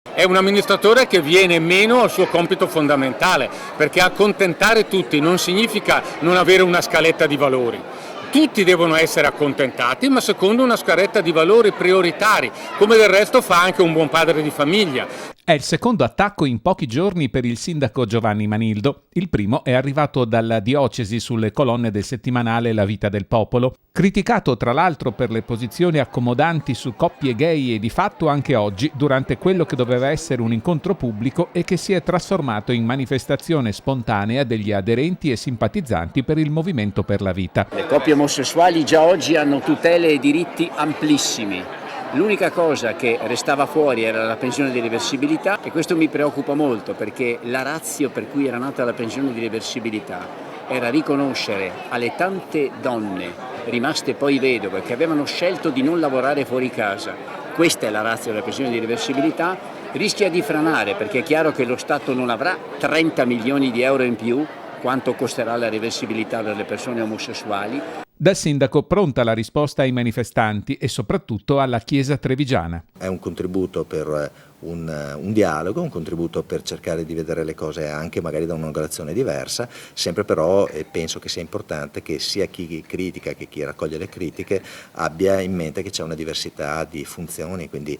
È un amministratore che viene meno al suo compito fondamentale, perché accontentare tutti non significa non avere una scaletta di valori. Tutti devono essere accontentati, ma secondo una scaletta di valori prioritari, come del resto fa anche un buon padre di famiglia. È il secondo attacco in pochi giorni per il sindaco Giovanni Manildo. Il primo è arrivato dalla diocesi sulle colonne del settimanale La Vita del Popolo. Criticato tra l'altro per le posizioni accomodanti su coppie gay e di fatto anche oggi, durante quello che doveva essere un incontro pubblico e che si è trasformato in manifestazione spontanea degli aderenti e simpatizzanti per il Movimento per la Vita. Le coppie omosessuali già oggi hanno tutele e diritti amplissimi. L'unica cosa che restava fuori era la pensione di reversibilità e questo mi preoccupa molto perché la ratio per cui era nata la pensione di reversibilità era riconoscere alle tante donne rimaste poi vedove che avevano scelto di non lavorare fuori casa, questa è la ratio della pensione di reversibilità, rischia di franare perché è chiaro che lo Stato non avrà 30 milioni di euro in più quanto costerà la reversibilità per le persone omosessuali. Dal sindaco pronta la risposta ai manifestanti e soprattutto alla Chiesa trevigiana. È un contributo per un dialogo, un contributo per cercare di vedere le cose anche magari da un'angolazione diversa, sempre però penso che sia importante che sia chi critica che chi raccoglie le critiche abbia in mente che c'è una diversità di funzioni, quindi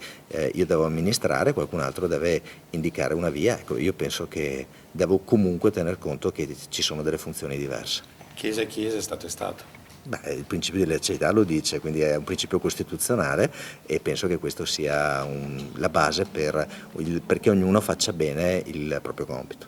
io devo amministrare, qualcun altro deve indicare una via, ecco, io penso che devo comunque tener conto che ci sono delle funzioni diverse. Chiesa è chiesa, Stato è Stato. Beh, il principio di laicità lo dice, quindi è un principio costituzionale e penso che questo sia la base perché ognuno faccia bene il proprio compito.